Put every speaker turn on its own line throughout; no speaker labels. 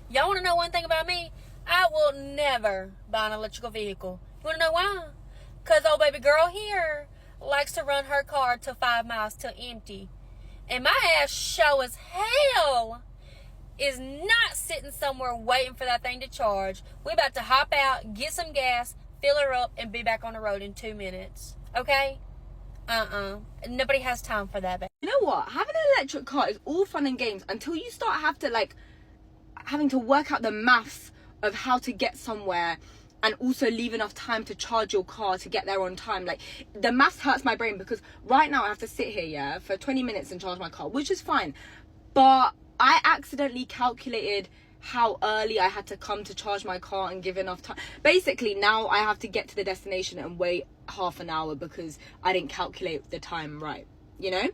Y'all want to know one thing about me? I will never buy an electrical vehicle. You want to know why? Because old baby girl here likes to run her car to 5 miles till empty. And my ass show as hell is not sitting somewhere waiting for that thing to charge. We about to hop out, get some gas, fill her up, and be back on the road in 2 minutes. Okay? Nobody has time for that.
You know what? Having an electric car is all fun and games until you start having to work out the maths of how to get somewhere and also leave enough time to charge your car to get there on time. Like, the maths hurts my brain because right now I have to sit here, yeah, for 20 minutes and charge my car, which is fine. But I accidentally calculated how early I had to come to charge my car and give enough time. Basically, now I have to get to the destination and wait half an hour because I didn't calculate the time right, you know?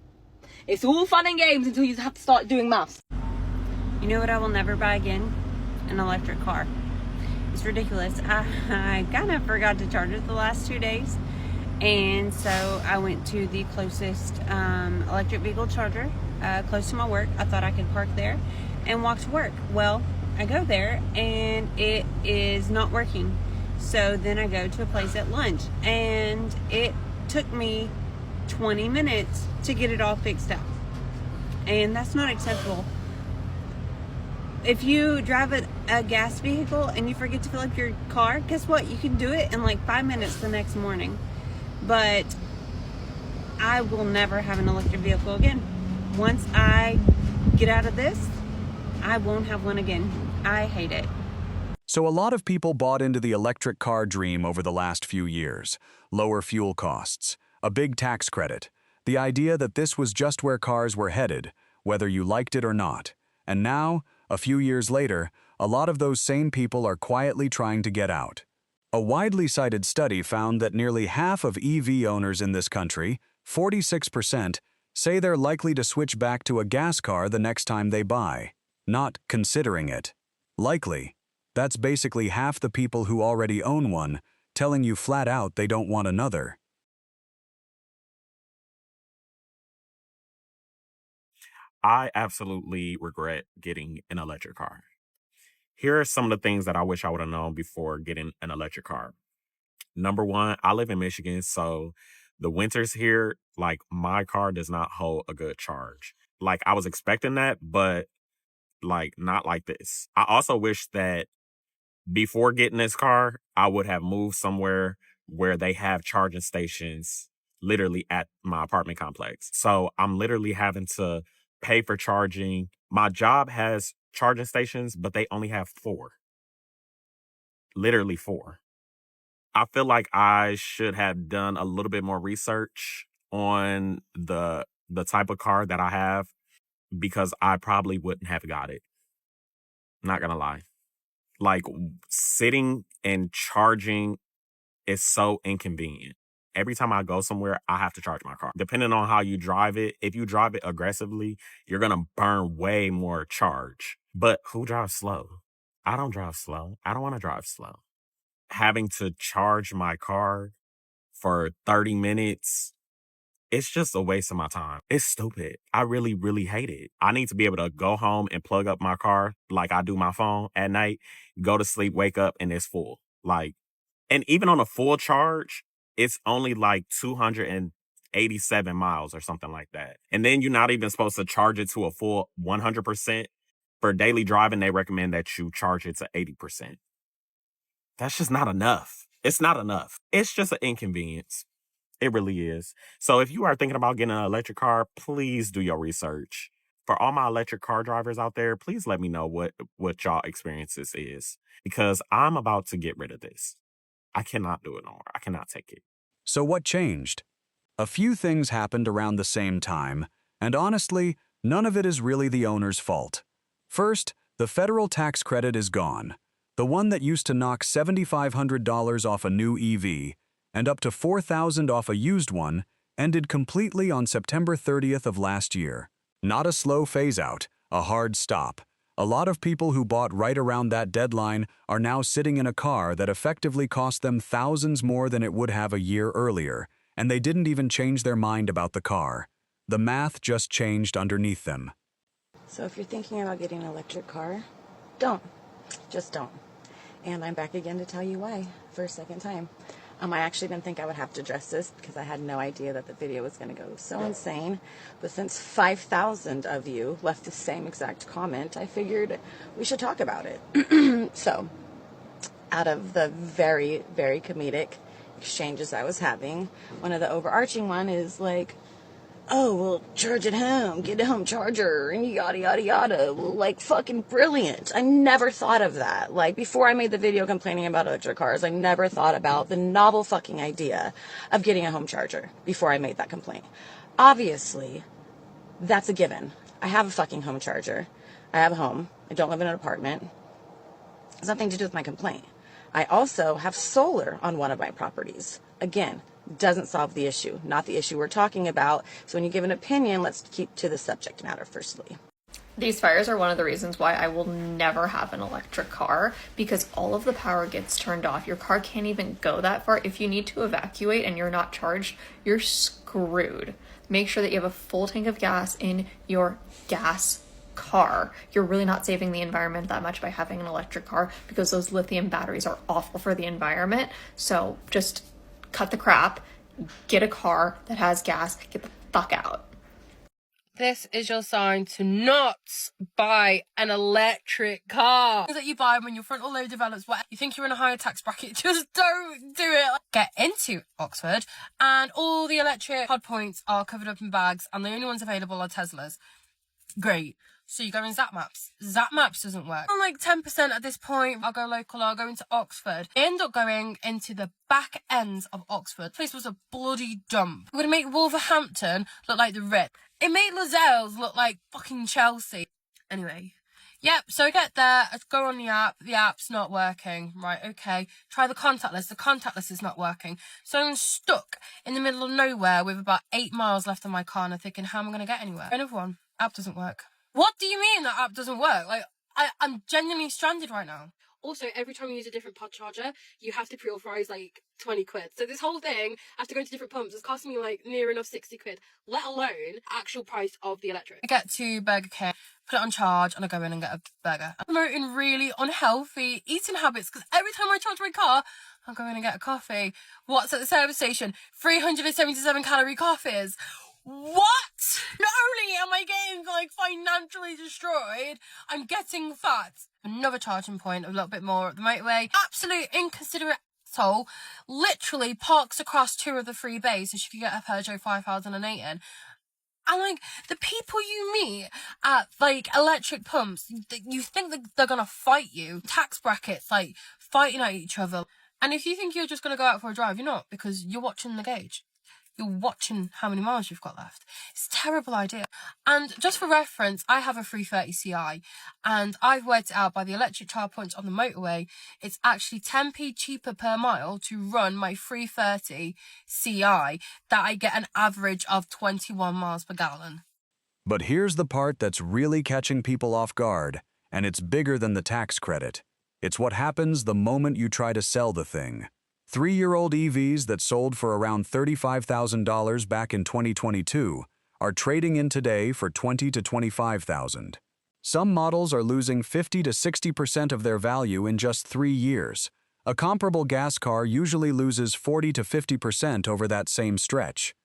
It's all fun and games until you have to start doing maths.
You know what I will never buy again? An electric car. It's ridiculous. I kind of forgot to charge it the last 2 days. And so I went to the closest electric vehicle charger close to my work. I thought I could park there and walk to work. Well, I go there and it is not working. So then I go to a place at lunch and it took me 20 minutes to get it all fixed up. And that's not acceptable. If you drive a gas vehicle and you forget to fill up your car, guess what? You can do it in like 5 minutes the next morning. But I will never have an electric vehicle again. Once I get out of this, I won't have one again. I hate it.
So a lot of people bought into the electric car dream over the last few years. Lower fuel costs, a big tax credit, the idea that this was just where cars were headed, whether you liked it or not. And now, a few years later, a lot of those same people are quietly trying to get out. A widely cited study found that nearly half of EV owners in this country, 46%, say they're likely to switch back to a gas car the next time they buy, not considering it. Likely. That's basically half the people who already own one, telling you flat out they don't want another.
I absolutely regret getting an electric car. Here are some of the things that I wish I would have known before getting an electric car. Number one, I live in Michigan, so the winters here, like, my car does not hold a good charge. Like, I was expecting that, but like, not like this. I also wish that before getting this car, I would have moved somewhere where they have charging stations literally at my apartment complex. So I'm literally having to pay for charging. My job has charging stations, but they only have 4. Literally 4. I feel like I should have done a little bit more research on the type of car that I have because I probably wouldn't have got it. Not gonna lie. Like, sitting and charging is so inconvenient. Every time I go somewhere, I have to charge my car. Depending on how you drive it, if you drive it aggressively, you're gonna burn way more charge. But who drives slow? I don't drive slow. I don't want to drive slow. Having to charge my car for 30 minutes, it's just a waste of my time. It's stupid. I really, really hate it. I need to be able to go home and plug up my car like I do my phone at night, go to sleep, wake up, and it's full. Like, and even on a full charge, it's only like 287 miles or something like that. And then you're not even supposed to charge it to a full 100%. For daily driving, they recommend that you charge it to 80%. That's just not enough. It's not enough. It's just an inconvenience. It really is. So if you are thinking about getting an electric car, please do your research. For all my electric car drivers out there, please let me know what y'all experiences is, because I'm about to get rid of this. I cannot do it no more. I cannot take it.
So what changed? A few things happened around the same time, and honestly, none of it is really the owner's fault. First, the federal tax credit is gone. The one that used to knock $7,500 off a new EV and up to $4,000 off a used one ended completely on September 30th of last year. Not a slow phase-out, a hard stop. A lot of people who bought right around that deadline are now sitting in a car that effectively cost them thousands more than it would have a year earlier, and they didn't even change their mind about the car. The math just changed underneath them.
So if you're thinking about getting an electric car, don't. Just don't. And I'm back again to tell you why for a second time. I actually didn't think I would have to address this because I had no idea that the video was going to go so insane. But since 5,000 of you left the same exact comment, I figured we should talk about it. So, out of the very, very comedic exchanges I was having, one of the overarching one is like, oh, well, charge at home, get a home charger, and yada, yada, yada. Well, like, fucking brilliant. I never thought of that. Like, before I made the video complaining about electric cars, I never thought about the novel fucking idea of getting a home charger before I made that complaint. Obviously, that's a given. I have a fucking home charger. I have a home. I don't live in an apartment. It has nothing to do with my complaint. I also have solar on one of my properties. Again, doesn't solve the issue, not the issue we're talking about. So when you give an opinion, let's keep to the subject matter firstly.
These fires are one of the reasons why I will never have an electric car, because all of the power gets turned off. Your car can't even go that far. If you need to evacuate and you're not charged, you're screwed. Make sure that you have a full tank of gas in your gas car. You're really not saving the environment that much by having an electric car, because those lithium batteries are awful for the environment. So just cut the crap, get a car that has gas, get the fuck out.
This is your sign to not buy an electric car. Things that you buy when your frontal lobe develops, what you think you're in a higher tax bracket, just don't do it. Get into Oxford, and all the electric pod points are covered up in bags, and the only ones available are Teslas. Great. So you go in Zap Maps. Zap Maps doesn't work. I'm like 10% at this point. I'll go local, I'll go into Oxford. I end up going into the back ends of Oxford. The place was a bloody dump. We're gonna make Wolverhampton look like the Ritz. It made Lascelles look like fucking Chelsea. Anyway. Yep, so I get there, I go on the app's not working. Right, okay. Try the contactless is not working. So I'm stuck in the middle of nowhere with about 8 miles left on my car, and I'm thinking, how am I gonna get anywhere? Another one, app doesn't work. What do you mean that app doesn't work? Like, I'm genuinely stranded right now. Also, every time you use a different pod charger, you have to pre-authorize like 20 quid. So this whole thing, after going to different pumps, is costing me like near enough 60 quid, let alone actual price of the electric. I get to Burger King, put it on charge, and I go in and get a burger. I'm promoting really unhealthy eating habits, because every time I charge my car, I'll go in and get a coffee. What's at the service station? 377 calorie coffees. What? Not only am I getting like financially destroyed, I'm getting fat. Another charging point, a little bit more at the motorway. Absolute inconsiderate asshole literally parks across 2 of the 3 bays so she could get a Peugeot 5008 in. And like, the people you meet at like electric pumps, you think that they're gonna fight you. Tax brackets like fighting at each other. And if you think you're just gonna go out for a drive, you're not, because you're watching the gauge. You're watching how many miles you've got left. It's a terrible idea. And just for reference, I have a 330 Ci, and I've worked it out by the electric charge points on the motorway. It's actually 10p cheaper per mile to run my 330 Ci, that I get an average of 21 miles per gallon.
But here's the part that's really catching people off guard, and it's bigger than the tax credit. It's what happens the moment you try to sell the thing. 3-year-old EVs that sold for around $35,000 back in 2022 are trading in today for $20,000 to $25,000. Some models are losing 50 to 60% of their value in just 3 years. A comparable gas car usually loses 40 to 50% over that same stretch.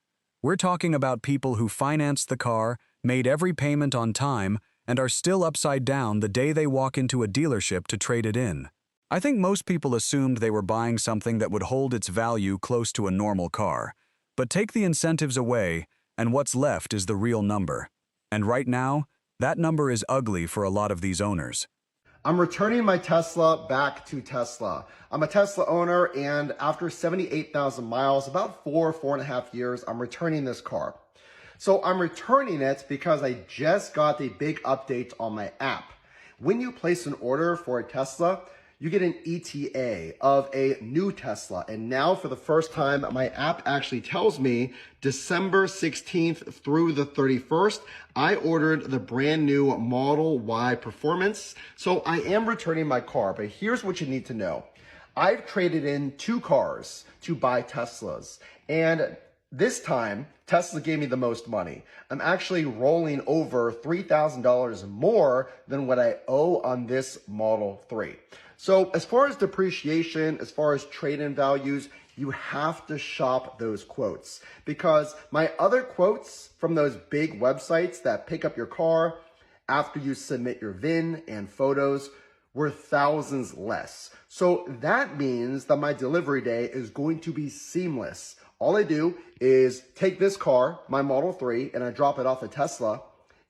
We're talking about people who financed the car, made every payment on time, and are still upside down the day they walk into a dealership to trade it in. I think most people assumed they were buying something that would hold its value close to a normal car. But take the incentives away, and what's left is the real number. And right now, that number is ugly for a lot of these owners.
I'm returning my Tesla back to Tesla. I'm a Tesla owner, and after 78,000 miles, about 4.5 years, I'm returning this car. So I'm returning it because I just got a big update on my app. When you place an order for a Tesla, you get an ETA of a new Tesla. And now for the first time, my app actually tells me December 16th through the 31st, I ordered the brand new Model Y Performance. So I am returning my car, but here's what you need to know. I've traded in 2 cars to buy Teslas. And This time, Tesla gave me the most money. I'm actually rolling over $3,000 more than what I owe on this Model 3. So as far as depreciation, as far as trade-in values, you have to shop those quotes, because my other quotes from those big websites that pick up your car after you submit your VIN and photos were thousands less. So that means that my delivery day is going to be seamless. All I do is take this car, my Model 3, and I drop it off at Tesla,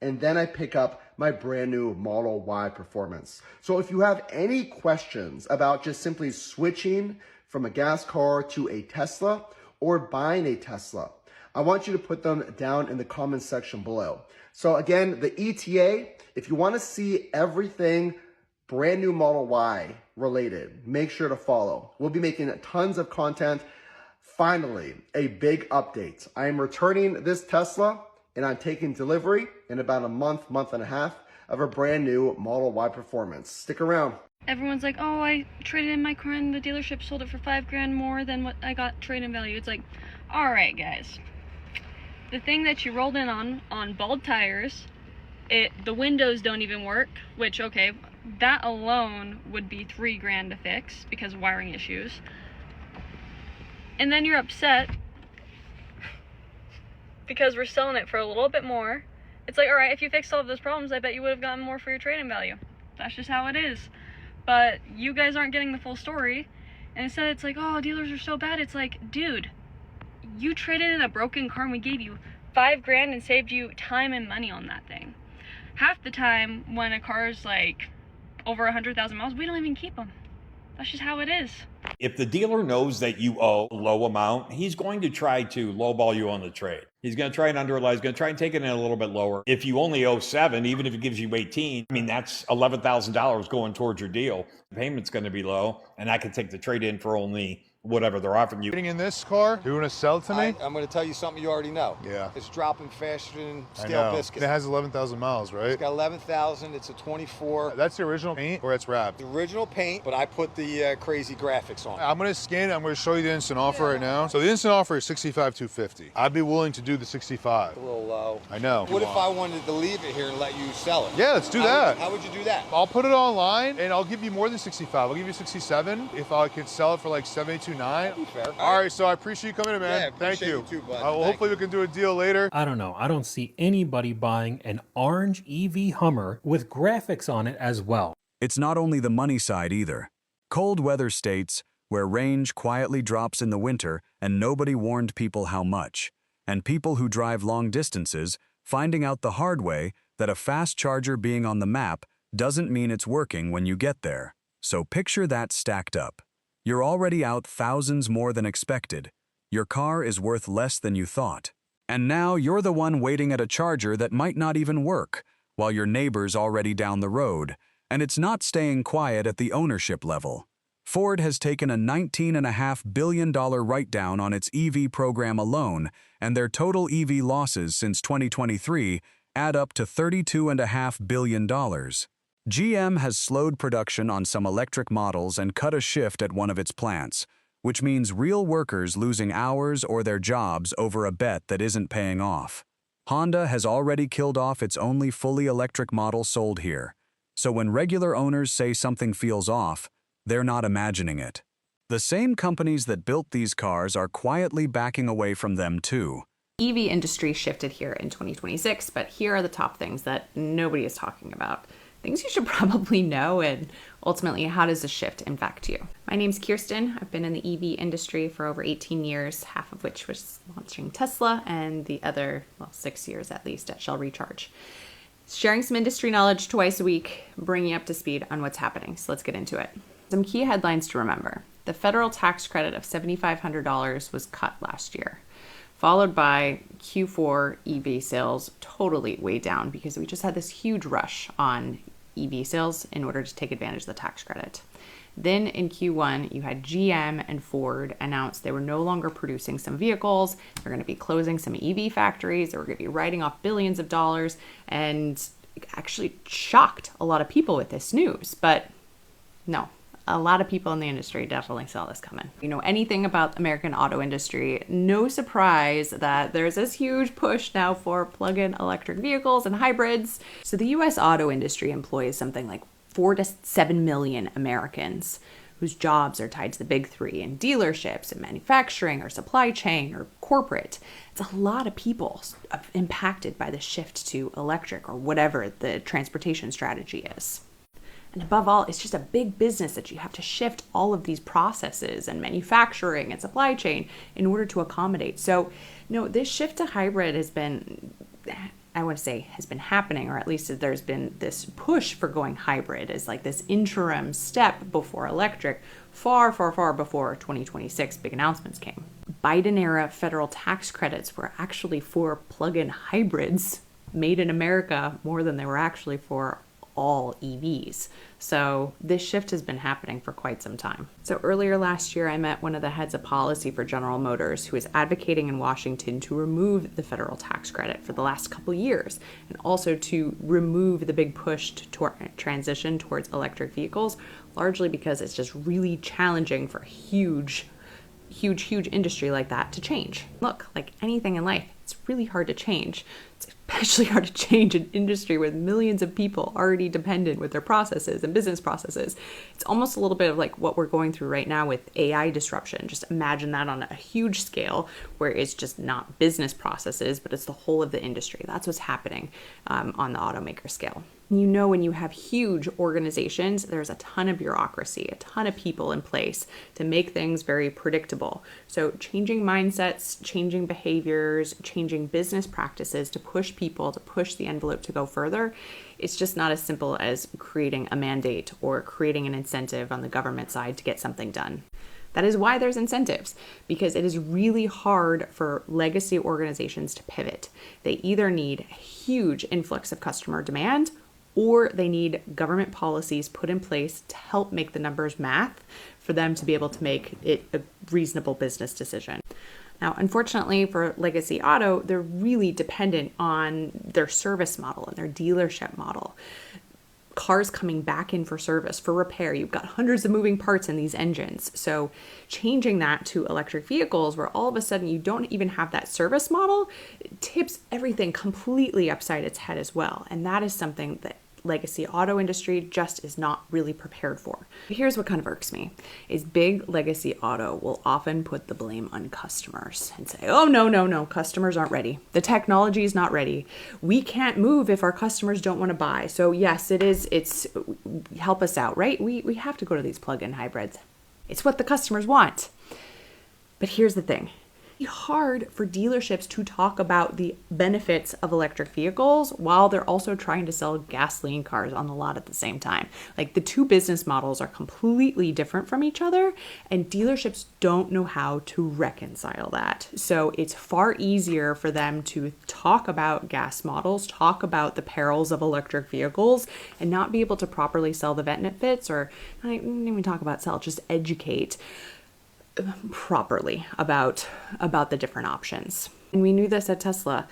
and then I pick up my brand new Model Y Performance. So if you have any questions about just simply switching from a gas car to a Tesla or buying a Tesla, I want you to put them down in the comments section below. So again, the ETA, if you want to see everything brand new Model Y related, make sure to follow. We'll be making tons of content. Finally, a big update. I am returning this Tesla and I'm taking delivery in about a month and a half of a brand new Model Y Performance. Stick around.
Everyone's like, oh, I traded in my car and the dealership sold it for $5,000 more than what I got trade-in value. It's like, all right, guys. The thing that you rolled in on bald tires, the windows don't even work, which, okay, that alone would be $3,000 to fix because of wiring issues. And then you're upset because we're selling it for a little bit more. It's like, all right, if you fixed all of those problems, I bet you would have gotten more for your trade-in value. That's just how it is. But you guys aren't getting the full story. And instead it's like, oh, dealers are so bad. It's like, dude, you traded in a broken car and we gave you $5,000 and saved you time and money on that thing. Half the time when a car's like over 100,000 miles, we don't even keep them. That's just how it is.
If the dealer knows that you owe a low amount, he's going to try to lowball you on the trade. He's going to try and underlie. He's going to try and take it in a little bit lower. If you only owe 7, even if it gives you 18, I mean, that's $11,000 going towards your deal. The payment's going to be low, and I can take the trade in for only whatever they're offering you.
Getting in this car, you want to sell it to me?
I'm going to tell you something you already know.
Yeah.
It's dropping faster than
I
stale
know.
biscuit.
It has 11,000 miles, right?
It's got 11,000. It's a 24.
That's the original paint, or it's wrapped?
The original paint, but I put the crazy graphics on it.
I'm going to scan it. I'm going to show you the instant offer right now. So the instant offer is $65,250. I'd be willing to do the 65.
A little low.
I know.
What if I wanted to leave it here and let you sell it?
Yeah, let's do that.
How would you do that?
I'll put it online, and I'll give you more than 65. I'll give you 67 if I could sell it for like 72.9.
Fair.
All right, so I appreciate you coming in, man.
Yeah,
Thank you.
too, bud.
Well, hopefully we can do a deal later.
I don't know. I don't see anybody buying an orange EV Hummer with graphics on it as well.
It's not only the money side either. Cold weather states where range quietly drops in the winter and nobody warned people how much. And people who drive long distances finding out the hard way that a fast charger being on the map doesn't mean it's working when you get there. So picture that stacked up. You're already out thousands more than expected. Your car is worth less than you thought. And now you're the one waiting at a charger that might not even work, while your neighbor's already down the road. And it's not staying quiet at the ownership level. Ford has taken a $19.5 billion write-down on its EV program alone, and their total EV losses since 2023 add up to $32.5 billion. GM has slowed production on some electric models and cut a shift at one of its plants, which means real workers losing hours or their jobs over a bet that isn't paying off. Honda has already killed off its only fully electric model sold here, so when regular owners say something feels off, they're not imagining it. The same companies that built these cars are quietly backing away from them too.
EV industry shifted here in 2026, but here are the top things that nobody is talking about. Things you should probably know, and ultimately, how does this shift impact you? My name's Kirsten. I've been in the EV industry for over 18 years, half of which was launching Tesla, and the other, 6 years at least at Shell Recharge. Sharing some industry knowledge twice a week, bringing you up to speed on what's happening. So let's get into it. Some key headlines to remember. The federal tax credit of $7,500 was cut last year, followed by Q4 EV sales totally way down because we just had this huge rush on EV sales in order to take advantage of the tax credit. Then in Q1, you had GM and Ford announce they were no longer producing some vehicles. They're going to be closing some EV factories. They were going to be writing off billions of dollars, and actually shocked a lot of people with this news. But no, a lot of people in the industry definitely saw this coming. You know anything about American auto industry, no surprise that there's this huge push now for plug-in electric vehicles and hybrids. So the US auto industry employs something like 4 to 7 million Americans whose jobs are tied to the big three in dealerships and manufacturing or supply chain or corporate. It's a lot of people impacted by the shift to electric or whatever the transportation strategy is. And above all, it's just a big business that you have to shift all of these processes and manufacturing and supply chain in order to accommodate. So, this shift to hybrid has been, I want to say, has been happening, or at least there's been this push for going hybrid as like this interim step before electric, far, far, far before 2026 big announcements came. Biden era federal tax credits were actually for plug-in hybrids made in America more than they were actually for all EVs. So this shift has been happening for quite some time. So earlier last year, I met one of the heads of policy for General Motors who is advocating in Washington to remove the federal tax credit for the last couple years, and also to remove the big push to transition towards electric vehicles, largely because it's just really challenging for huge industry like that to change. Look, like anything in life, it's really hard to change. It's especially hard to change an industry with millions of people already dependent with their processes and business processes. It's almost a little bit of like what we're going through right now with AI disruption. Just imagine that on a huge scale where it's just not business processes, but it's the whole of the industry. That's what's happening on the automaker scale. When you have huge organizations, there's a ton of bureaucracy, a ton of people in place to make things very predictable. So changing mindsets, changing behaviors, changing business practices to push people, to push the envelope to go further, it's just not as simple as creating a mandate or creating an incentive on the government side to get something done. That is why there's incentives, because it is really hard for legacy organizations to pivot. They either need a huge influx of customer demand, or they need government policies put in place to help make the numbers math for them to be able to make it a reasonable business decision. Now, unfortunately for legacy auto, they're really dependent on their service model and their dealership model. Cars coming back in for service, for repair. You've got hundreds of moving parts in these engines. So changing that to electric vehicles where all of a sudden you don't even have that service model, it tips everything completely upside its head as well. And that is something that legacy auto industry just is not really prepared for. Here's what kind of irks me is big legacy auto will often put the blame on customers and say, oh, no, customers aren't ready. The technology is not ready. We can't move if our customers don't want to buy. So yes, it's help us out, right? We have to go to these plug-in hybrids. It's what the customers want. But here's the thing. It's hard for dealerships to talk about the benefits of electric vehicles while they're also trying to sell gasoline cars on the lot at the same time. Like the two business models are completely different from each other, and dealerships don't know how to reconcile that. So it's far easier for them to talk about gas models, talk about the perils of electric vehicles, and not be able to properly sell the benefits, or not even talk about sell, just educate properly about the different options. And we knew this at Tesla,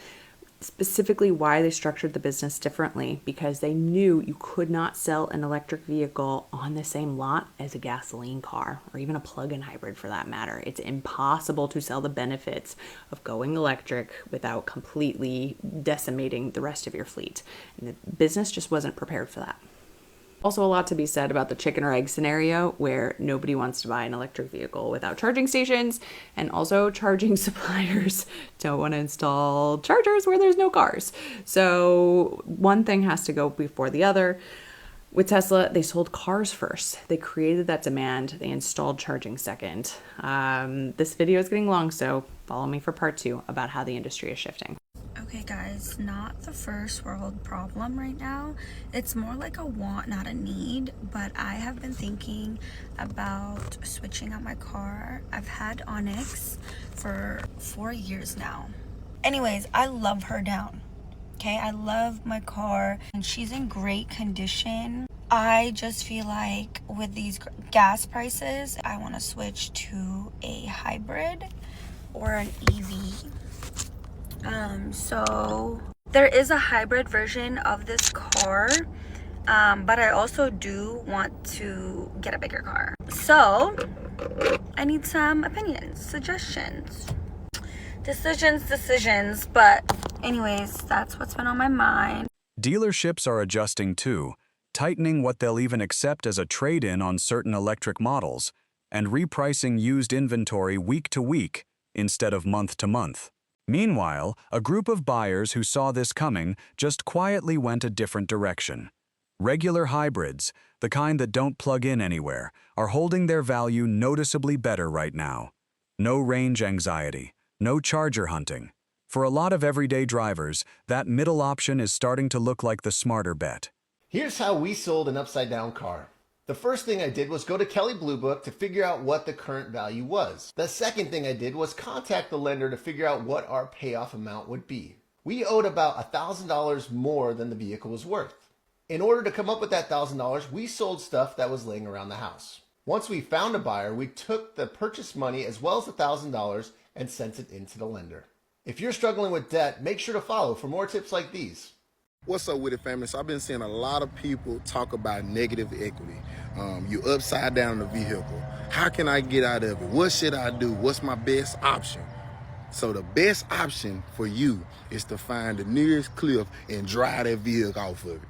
specifically why they structured the business differently, because they knew you could not sell an electric vehicle on the same lot as a gasoline car, or even a plug-in hybrid for that matter. It's impossible to sell the benefits of going electric without completely decimating the rest of your fleet. And the business just wasn't prepared for that. Also, a lot to be said about the chicken or egg scenario where nobody wants to buy an electric vehicle without charging stations, and also charging suppliers don't want to install chargers where there's no cars. So one thing has to go before the other. With Tesla, they sold cars first. They created that demand. They installed charging second. This video is getting long, so follow me for part 2 about how the industry is shifting.
Okay guys, not the first world problem right now. It's more like a want, not a need, but I have been thinking about switching out my car. I've had Onyx for 4 years now. Anyways, I love her down. Okay, I love my car and she's in great condition. I just feel like with these gas prices, I want to switch to a hybrid or an EV. So there is a hybrid version of this car. but I also do want to get a bigger car. So I need some opinions, suggestions, decisions. But anyways, that's what's been on my mind.
Dealerships are adjusting too, tightening what they'll even accept as a trade-in on certain electric models, and repricing used inventory week to week instead of month to month. Meanwhile, a group of buyers who saw this coming just quietly went a different direction. Regular hybrids, the kind that don't plug in anywhere, are holding their value noticeably better right now. No range anxiety, no charger hunting. For a lot of everyday drivers, that middle option is starting to look like the smarter bet.
Here's how we sold an upside-down car. The first thing I did was go to Kelley Blue Book to figure out what the current value was. The second thing I did was contact the lender to figure out what our payoff amount would be. We owed about $1,000 more than the vehicle was worth. In order to come up with that $1,000, we sold stuff that was laying around the house. Once we found a buyer, we took the purchase money as well as the $1,000 and sent it into the lender. If you're struggling with debt, make sure to follow for more tips like these.
What's up with it, family? So I've been seeing a lot of people talk about negative equity. You're upside down in the vehicle. How can I get out of it? What should I do? What's my best option? So the best option for you is to find the nearest cliff and drive that vehicle off of it.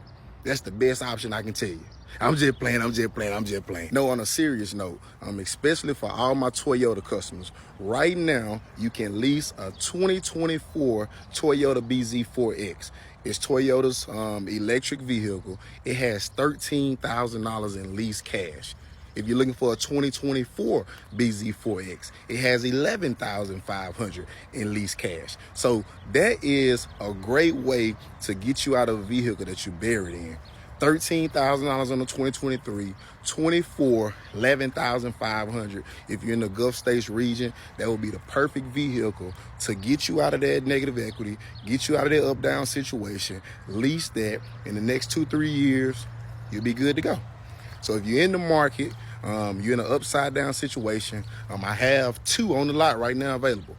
That's the best option I can tell you. I'm just playing. No, on a serious note, especially for all my Toyota customers, right now you can lease a 2024 Toyota BZ4X. It's Toyota's electric vehicle. It has $13,000 in lease cash. If you're looking for a 2024 BZ4X, it has $11,500 in lease cash. So that is a great way to get you out of a vehicle that you're buried in. $13,000 on the 2023, 24, $11,500. If you're in the Gulf States region, that would be the perfect vehicle to get you out of that negative equity, get you out of that up-down situation, lease that. In the next 2-3 years, you'll be good to go. So if you're in the market, you're in an upside-down situation, I have 2 on the lot right now available.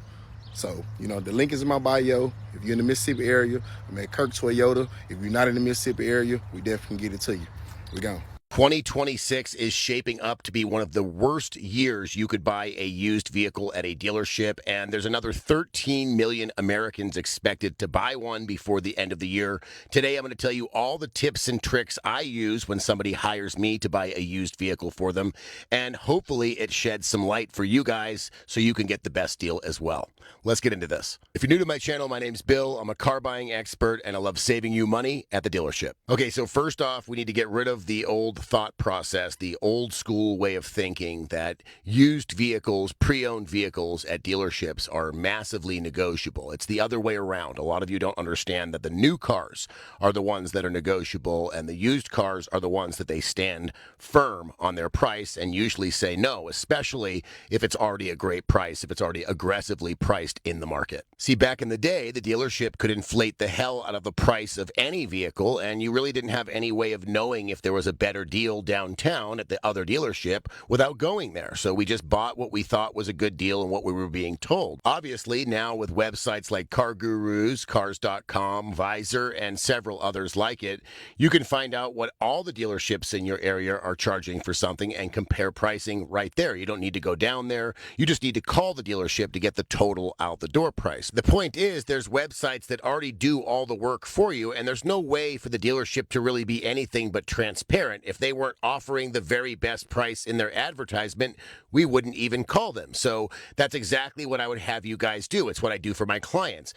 So, the link is in my bio. If you're in the Mississippi area, I'm at Kirk Toyota. If you're not in the Mississippi area, we definitely can get it to you. We're gone.
2026 is shaping up to be one of the worst years you could buy a used vehicle at a dealership, and there's another 13 million Americans expected to buy one before the end of the year. Today, I'm going to tell you all the tips and tricks I use when somebody hires me to buy a used vehicle for them, and hopefully it sheds some light for you guys so you can get the best deal as well. Let's get into this. If you're new to my channel, my name's Bill. I'm a car buying expert, and I love saving you money at the dealership. Okay, so first off, we need to get rid of the old thought process, the old school way of thinking that used vehicles, pre-owned vehicles at dealerships are massively negotiable. It's the other way around. A lot of you don't understand that the new cars are the ones that are negotiable, and the used cars are the ones that they stand firm on their price and usually say no, especially if it's already a great price, if it's already aggressively priced in the market. See, back in the day, the dealership could inflate the hell out of the price of any vehicle, and you really didn't have any way of knowing if there was a better deal downtown at the other dealership without going there. So we just bought what we thought was a good deal and what we were being told. Obviously, now with websites like Car Gurus, Cars.com, Visor, and several others like it, you can find out what all the dealerships in your area are charging for something and compare pricing right there. You don't need to go down there. You just need to call the dealership to get the total out the door price. The point is, there's websites that already do all the work for you, and there's no way for the dealership to really be anything but transparent. If they weren't offering the very best price in their advertisement, we wouldn't even call them. So that's exactly what I would have you guys do. It's what I do for my clients.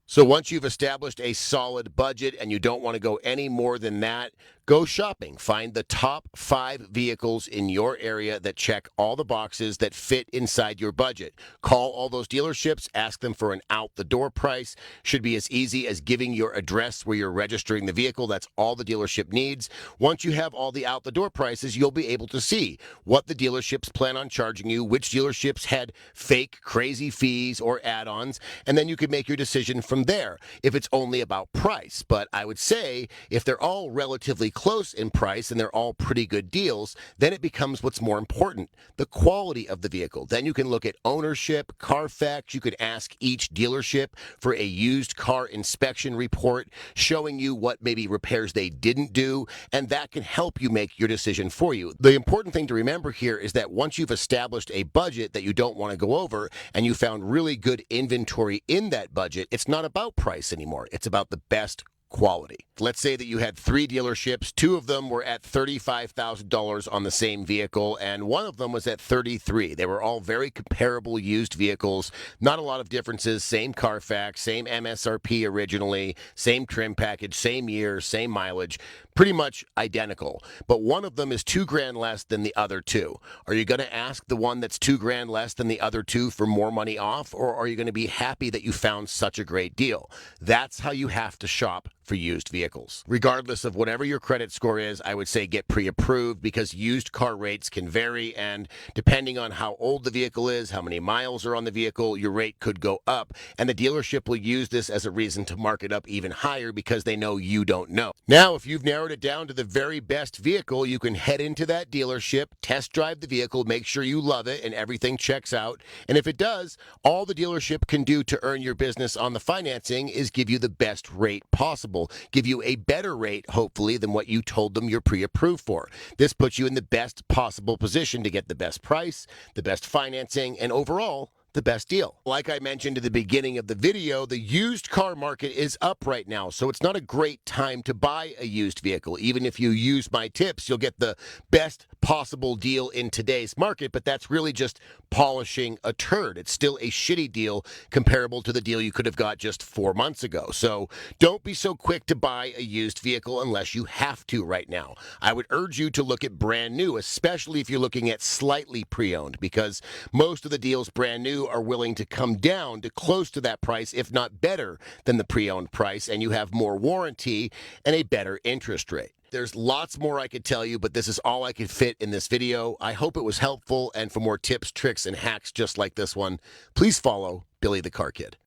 So once you've established a solid budget and you don't want to go any more than that, go shopping. Find the top 5 vehicles in your area that check all the boxes that fit inside your budget. Call all those dealerships, ask them for an out-the-door price. Should be as easy as giving your address where you're registering the vehicle. That's all the dealership needs. Once you have all the out-the-door prices, you'll be able to see what the dealerships plan on charging you, which dealerships had fake, crazy fees or add-ons, and then you can make your decision from there if it's only about price. But I would say if they're all relatively close in price and they're all pretty good deals, then it becomes what's more important, the quality of the vehicle. Then you can look at ownership, Carfax. You could ask each dealership for a used car inspection report showing you what maybe repairs they didn't do, and that can help you make your decision for you. The important thing to remember here is that once you've established a budget that you don't want to go over and you found really good inventory in that budget, it's not about price anymore. It's about the best quality. Let's say that you had 3 dealerships. 2 of them were at $35,000 on the same vehicle, and 1 of them was at $33,000. They were all very comparable used vehicles. Not a lot of differences. Same Carfax, same MSRP originally, same trim package, same year, same mileage. Pretty much identical. But one of them is $2,000 less than the other 2. Are you going to ask the one that's $2,000 less than the other 2 for more money off, or are you going to be happy that you found such a great deal? That's how you have to shop for used vehicles. Regardless of whatever your credit score is, I would say get pre-approved, because used car rates can vary, and depending on how old the vehicle is, how many miles are on the vehicle, your rate could go up, and the dealership will use this as a reason to mark it up even higher because they know you don't know. Now, if you've narrowed it down to the very best vehicle, you can head into that dealership, test drive the vehicle, make sure you love it and everything checks out, and if it does, all the dealership can do to earn your business on the financing is give you the best rate possible. Give you a better rate, hopefully, than what you told them you're pre-approved for. This puts you in the best possible position to get the best price, the best financing, and overall, the best deal. Like I mentioned at the beginning of the video, the used car market is up right now, so it's not a great time to buy a used vehicle. Even if you use my tips, you'll get the best possible deal in today's market, but that's really just polishing a turd. It's still a shitty deal comparable to the deal you could have got just 4 months ago. So don't be so quick to buy a used vehicle unless you have to right now. I would urge you to look at brand new, especially if you're looking at slightly pre-owned, because most of the deals brand new are willing to come down to close to that price, if not better than the pre-owned price, and you have more warranty and a better interest rate. There's lots more I could tell you, but this is all I could fit in this video. I hope it was helpful, and for more tips, tricks, and hacks just like this one, please follow Billy the Car Kid.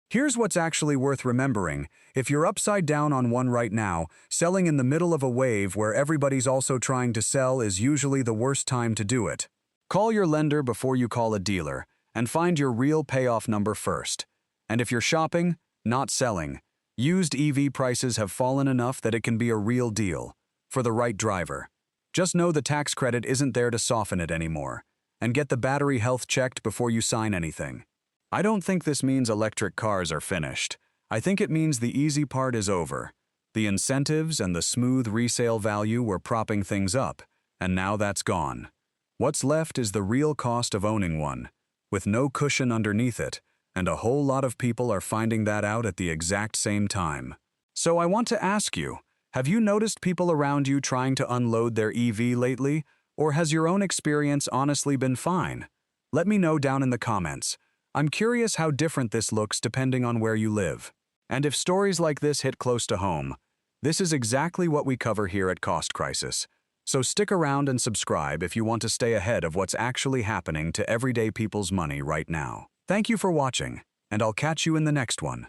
Here's what's actually worth remembering. If you're upside down on one right now, selling in the middle of a wave where everybody's also trying to sell is usually the worst time to do it. Call your lender before you call a dealer, and find your real payoff number first. And if you're shopping, not selling, used EV prices have fallen enough that it can be a real deal for the right driver. Just know the tax credit isn't there to soften it anymore, and get the battery health checked before you sign anything. I don't think this means electric cars are finished. I think it means the easy part is over. The incentives and the smooth resale value were propping things up, and now that's gone. What's left is the real cost of owning one, with no cushion underneath it, and a whole lot of people are finding that out at the exact same time. So I want to ask you, have you noticed people around you trying to unload their EV lately, or has your own experience honestly been fine? Let me know down in the comments. I'm curious how different this looks depending on where you live. And if stories like this hit close to home, this is exactly what we cover here at Cost Crisis. So stick around and subscribe if you want to stay ahead of what's actually happening to everyday people's money right now. Thank you for watching, and I'll catch you in the next one.